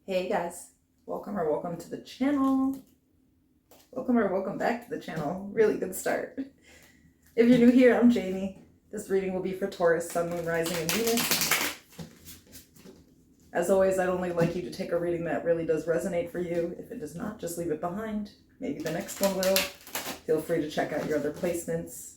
Hey guys, welcome to the channel. Welcome back to the channel. Really good start. If you're new here, I'm Jamie. This reading will be for Taurus, Sun, Moon, Rising, and Venus. As always, I'd only like you to take a reading that really does resonate for you. If it does not, just leave it behind. Maybe the next one will. Feel free to check out your other placements.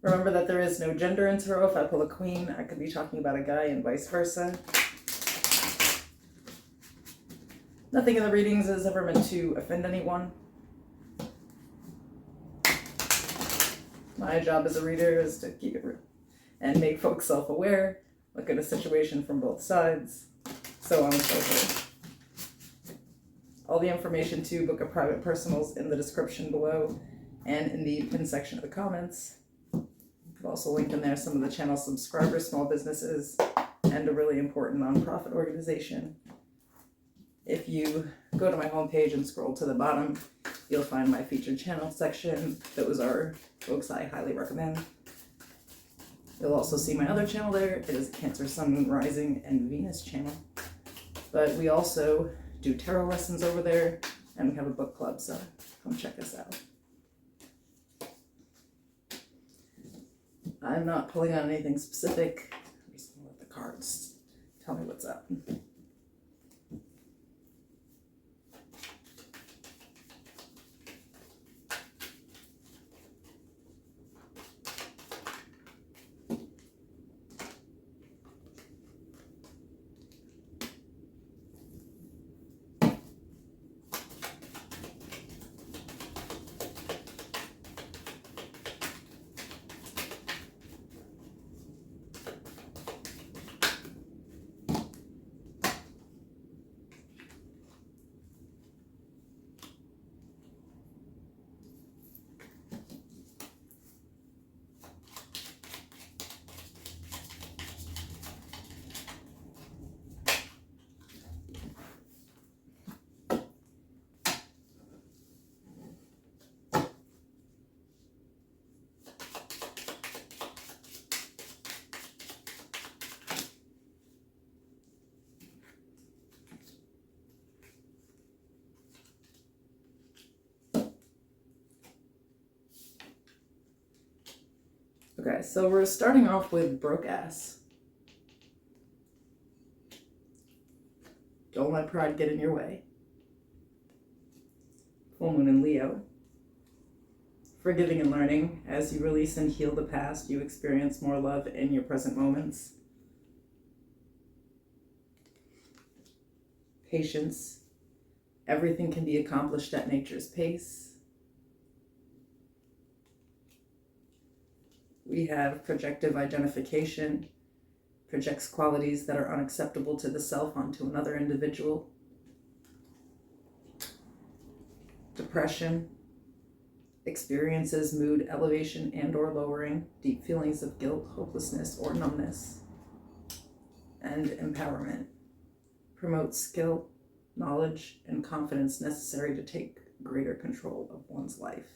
Remember that there is no gender in tarot. If I pull a queen, I could be talking about a guy and vice versa. Nothing in the readings is ever meant to offend anyone. My job as a reader is to keep it real and make folks self-aware, look at a situation from both sides, so on and so forth. All the information to book a private personals in the description below and in the pin section of the comments. I've also linked in there some of the channel subscribers, small businesses, and a really important nonprofit organization. If you go to my homepage and scroll to the bottom, you'll find my featured channel section. Those are folks I highly recommend. You'll also see my other channel there. It is Cancer, Sun, Moon, Rising, and Venus channel. But we also do tarot lessons over there, and we have a book club, so come check us out. I'm not pulling on anything specific. I'm just going to let the cards tell me what's up. Okay, so we're starting off with broke ass. Don't let pride get in your way. Full moon in Leo. Forgiving and learning. As you release and heal the past, you experience more love in your present moments. Patience. Everything can be accomplished at nature's pace. We have projective identification, projects qualities that are unacceptable to the self onto another individual. Depression, experiences mood elevation and or lowering, deep feelings of guilt, hopelessness, or numbness. And empowerment, promotes skill, knowledge, and confidence necessary to take greater control of one's life.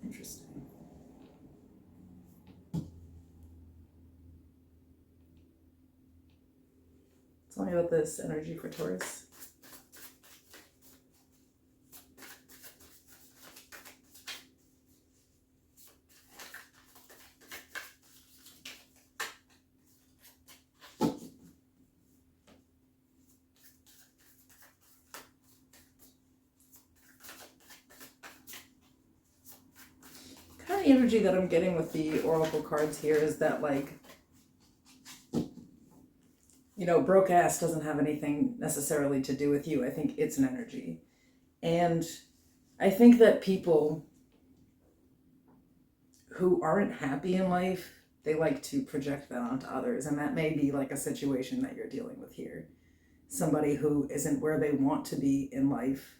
Interesting. Tell me about this energy for Taurus. Kind of energy that I'm getting with the oracle cards here is that, like, broke ass doesn't have anything necessarily to do with you. I think it's an energy. And I think that people who aren't happy in life, they like to project that onto others. And that may be like a situation that you're dealing with here. Somebody who isn't where they want to be in life,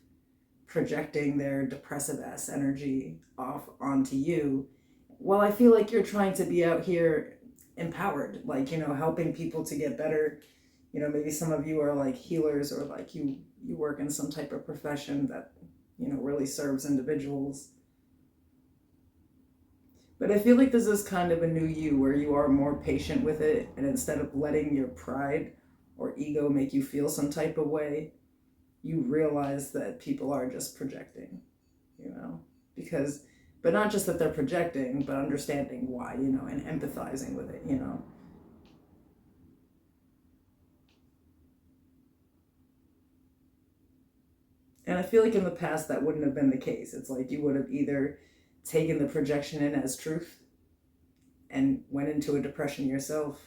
projecting their depressive ass energy off onto you. Well, I feel like you're trying to be out here empowered, like, helping people to get better. Maybe some of you are like healers, or like you work in some type of profession that, really serves individuals. But I feel like this is kind of a new you where you are more patient with it, and instead of letting your pride or ego make you feel some type of way, you realize that people are just projecting, you know? Because, but not just that they're projecting, but understanding why, you know, and empathizing with it, you know? And I feel like in the past that wouldn't have been the case. It's like you would have either taken the projection in as truth and went into a depression yourself.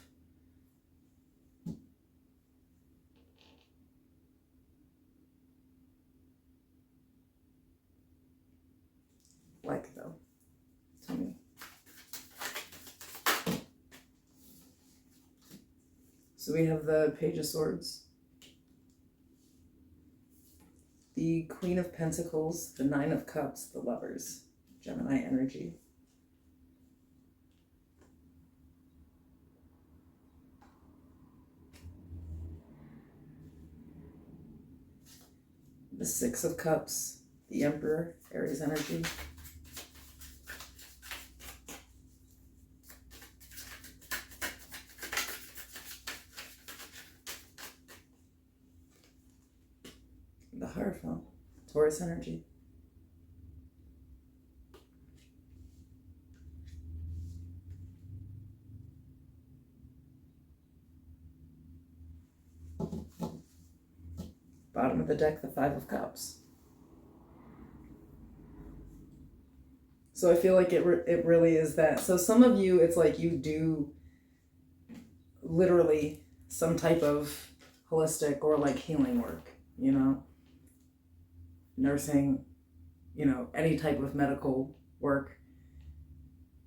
Like, though, to me. So we have the Page of Swords, the Queen of Pentacles, the Nine of Cups, the Lovers, Gemini energy. The Six of Cups, the Emperor, Aries energy. The Hierophant, Taurus energy. Bottom of the deck, the Five of Cups. So I feel like it really is that. So some of you, it's like you do literally some type of holistic or like healing work, you know, nursing, you know, any type of medical work.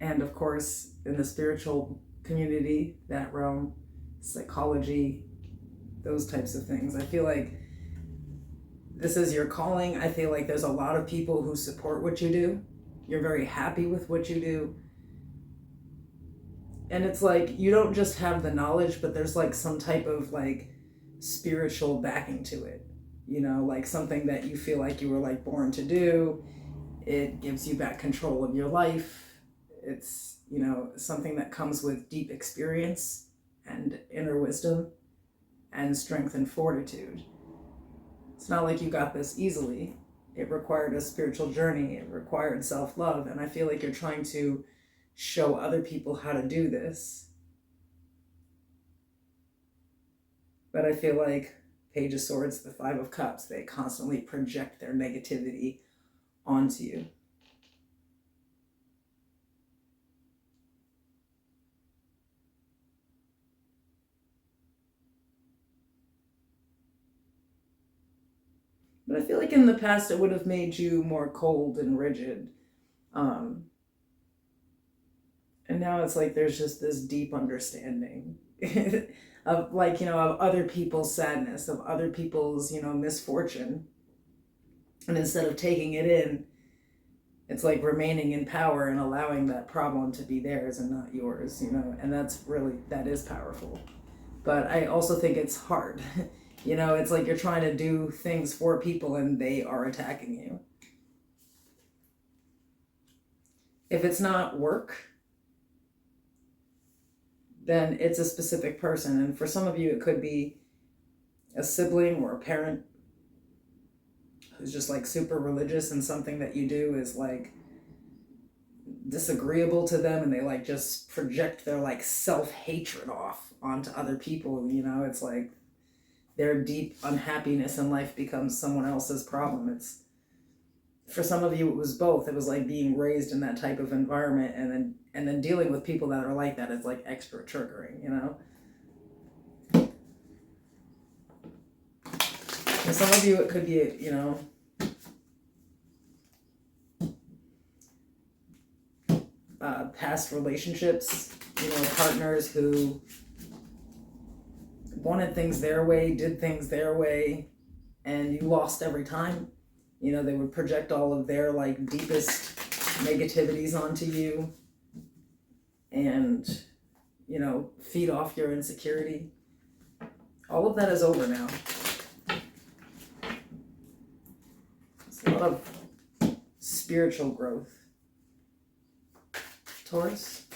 And of course, in the spiritual community, that realm, psychology, those types of things. I feel like this is your calling. I feel like there's a lot of people who support what you do. You're very happy with what you do. And it's like, you don't just have the knowledge, but there's like some type of like spiritual backing to it. You know, like something that you feel like you were like born to do. It gives you back control of your life. It's, you know, something that comes with deep experience and inner wisdom and strength and fortitude. It's not like you got this easily. It required a spiritual journey. It required self-love. And I feel like you're trying to show other people how to do this. But I feel like Page of Swords, the Five of Cups, they constantly project their negativity onto you. But I feel like in the past it would have made you more cold and rigid. And now it's like there's just this deep understanding of, like, you know, of other people's sadness, of other people's, you know, misfortune. And instead of taking it in, it's like remaining in power and allowing that problem to be theirs and not yours, you know. And that is powerful. But I also think it's hard. You know, it's like you're trying to do things for people and they are attacking you. If it's not work, then it's a specific person. And for some of you, it could be a sibling or a parent who's just like super religious, and something that you do is like disagreeable to them, and they like just project their like self-hatred off onto other people. You know, it's like their deep unhappiness in life becomes someone else's problem. It's, for some of you, it was both. It was like being raised in that type of environment, and then dealing with people that are like that is like extra triggering, you know. For some of you, it could be, you know, past relationships, you know, partners who wanted things their way, did things their way, and you lost every time. You know, they would project all of their like deepest negativities onto you and, you know, feed off your insecurity. All of that is over now. It's a lot of spiritual growth Taurus.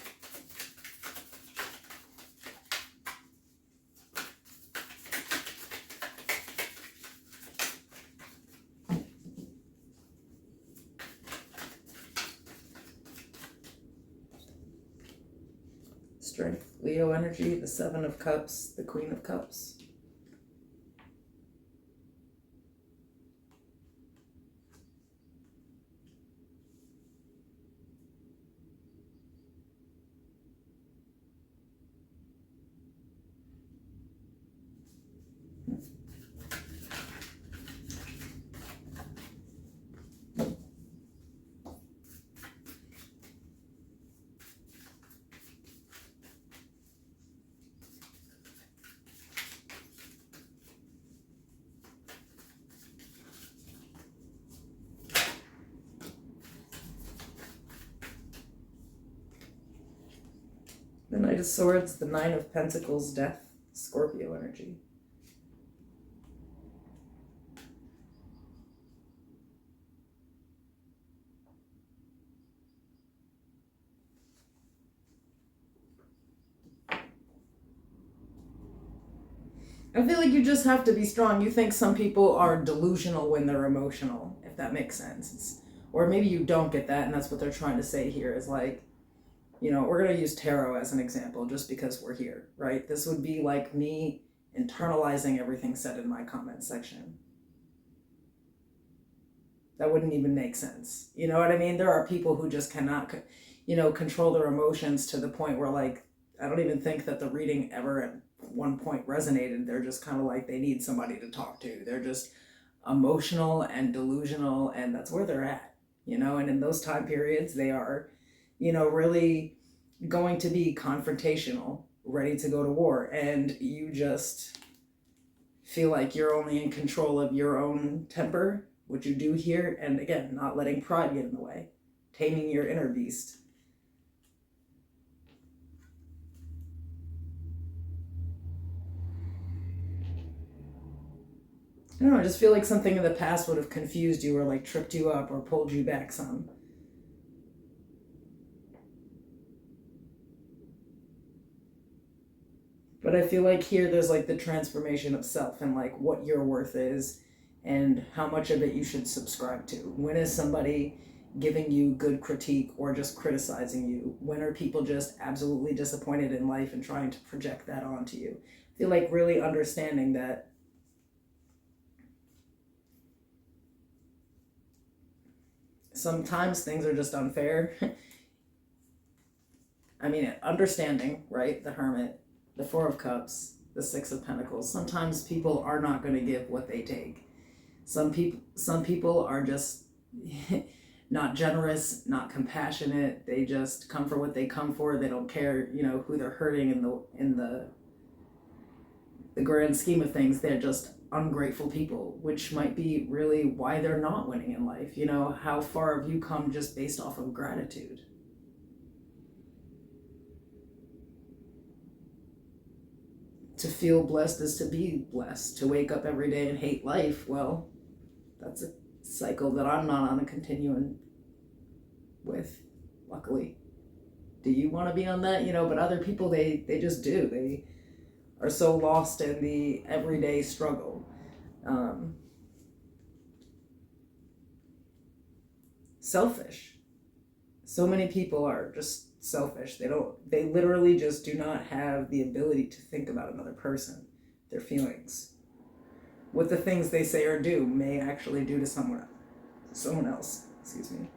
Strength, Leo energy, the Seven of Cups, the Queen of Cups. The Knight of Swords, the Nine of Pentacles, Death, Scorpio energy. I feel like you just have to be strong. You think some people are delusional when they're emotional, if that makes sense. Or maybe you don't get that, and that's what they're trying to say here is like, you know, we're going to use tarot as an example just because we're here, right? This would be like me internalizing everything said in my comment section. That wouldn't even make sense. You know what I mean? There are people who just cannot, you know, control their emotions to the point where, like, I don't even think that the reading ever at one point resonated. They're just kind of like they need somebody to talk to. They're just emotional and delusional, and that's where they're at, you know? And in those time periods, they are, you know, really going to be confrontational, ready to go to war. And you just feel like you're only in control of your own temper, which you do here. And again, not letting pride get in the way, taming your inner beast. I don't know, I just feel like something in the past would have confused you or like tripped you up or pulled you back some. But I feel like here there's like the transformation of self and like what your worth is and how much of it you should subscribe to. When is somebody giving you good critique or just criticizing you? When are people just absolutely disappointed in life and trying to project that onto you? I feel like really understanding that sometimes things are just unfair. I mean, understanding, right? The Hermit, the Four of Cups, the Six of Pentacles. Sometimes people are not going to give what they take. Some people are just not generous, not compassionate. They just come for what they come for. They don't care, you know, who they're hurting in the grand scheme of things. They're just ungrateful people, which might be really why they're not winning in life. You know, how far have you come just based off of gratitude? To feel blessed is to be blessed. To wake up every day and hate life, well, that's a cycle that I'm not on a continuum with, luckily. Do you want to be on that? You know, but other people, they just do. They are so lost in the everyday struggle. Selfish. So many people are just selfish. They literally just do not have the ability to think about another person, their feelings. What the things they say or do may actually do to someone else, excuse me.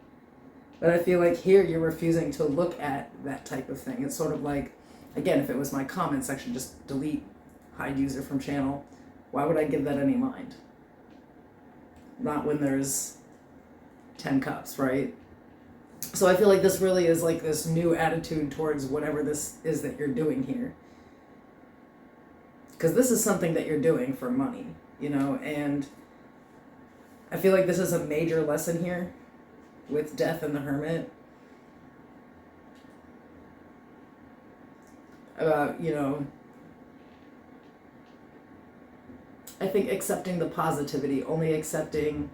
But I feel like here you're refusing to look at that type of thing. It's sort of like, again, if it was my comment section, just delete, hide user from channel. Why would I give that any mind? Not when there's 10 cups, right? So I feel like this really is like this new attitude towards whatever this is that you're doing here. Because this is something that you're doing for money, you know, and I feel like this is a major lesson here with Death and the Hermit. About, you know, I think accepting the positivity, only accepting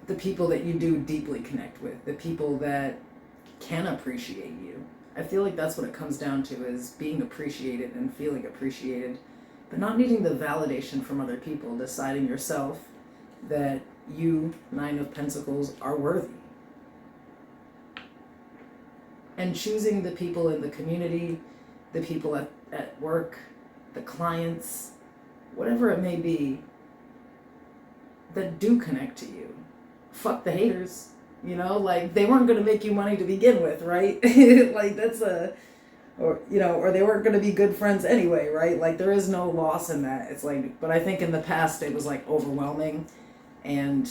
the people that you do deeply connect with, the people that can appreciate you. I feel like that's what it comes down to, is being appreciated and feeling appreciated, but not needing the validation from other people, deciding yourself that you, Nine of Pentacles, are worthy. And choosing the people in the community, the people at work, the clients, whatever it may be, that do connect to you. Fuck the haters, you know, like they weren't going to make you money to begin with, right? Like that's or they weren't going to be good friends anyway, right? Like there is no loss in that. It's like, but I think in the past it was like overwhelming, and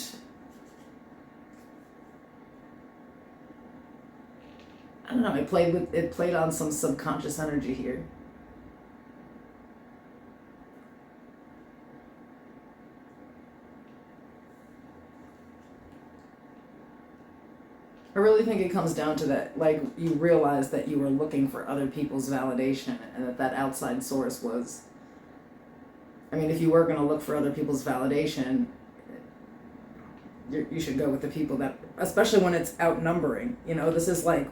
I don't know, it played on some subconscious energy here. I really think it comes down to that, like, you realize that you were looking for other people's validation, and that outside source was, I mean, if you were going to look for other people's validation, you should go with the people that, especially when it's outnumbering, you know, this is like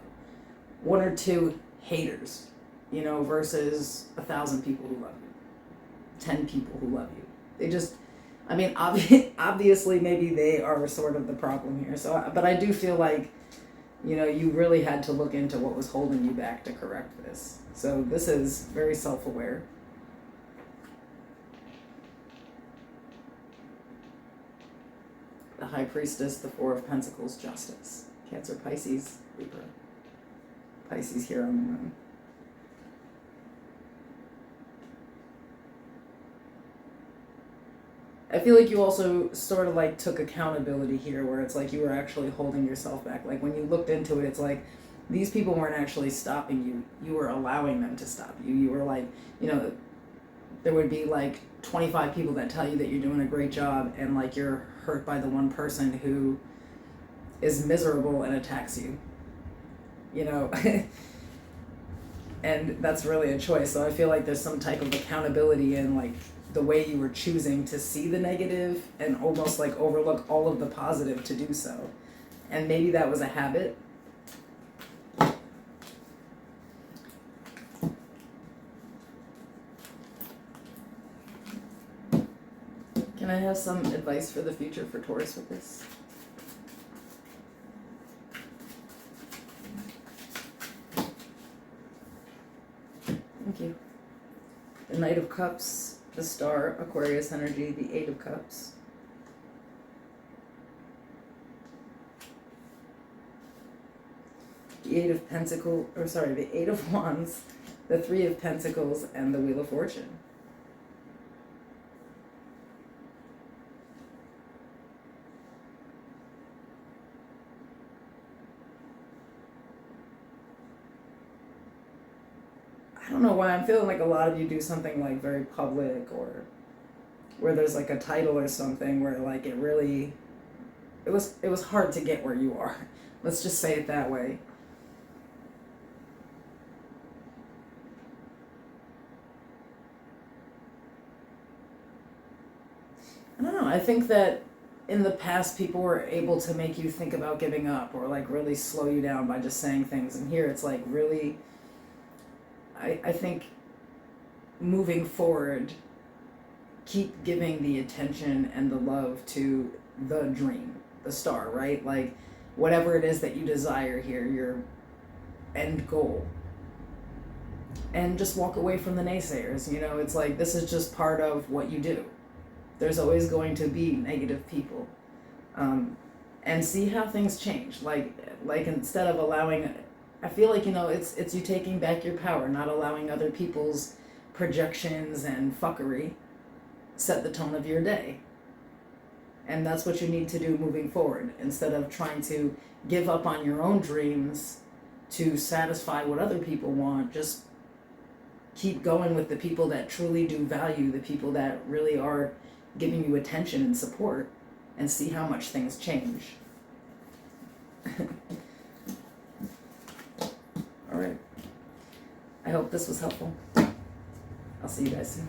1 or 2 haters, you know, versus 1,000 people who love you, 10 people who love you. They just, I mean, obviously maybe they are sort of the problem here. So, but I do feel like, you know, you really had to look into what was holding you back to correct this. So this is very self-aware. The High Priestess, the 4 of Pentacles, Justice. Cancer, Pisces, Libra. Pisces here on the moon. I feel like you also sort of like took accountability here, where it's like you were actually holding yourself back. Like when you looked into it, it's like these people weren't actually stopping you. You were allowing them to stop you. You were like, you know, there would be like 25 people that tell you that you're doing a great job, and like you're hurt by the one person who is miserable and attacks you. You know, and that's really a choice. So I feel like there's some type of accountability in like the way you were choosing to see the negative and almost like overlook all of the positive to do so. And maybe that was a habit. Can I have some advice for the future for Taurus with this? Thank you. The Knight of Cups, the Star, Aquarius energy, the 8 of Cups. The 8 of Pentacles, or sorry, the 8 of Wands, the 3 of Pentacles, and the Wheel of Fortune. I don't know why I'm feeling like a lot of you do something like very public, or where there's like a title or something where like it was hard to get where you are. Let's just say it that way. I don't know. I think that in the past people were able to make you think about giving up, or like really slow you down by just saying things. And here it's like really, I think moving forward, keep giving the attention and the love to the dream, the star, right? Like whatever it is that you desire here, your end goal. And just walk away from the naysayers. You know, it's like this is just part of what you do. There's always going to be negative people. And see how things change. Like instead of allowing, I feel like, you know, it's you taking back your power, not allowing other people's projections and fuckery set the tone of your day. And that's what you need to do moving forward, instead of trying to give up on your own dreams to satisfy what other people want. Just keep going with the people that truly do value, the people that really are giving you attention and support, and see how much things change. All right. I hope this was helpful. I'll see you guys soon.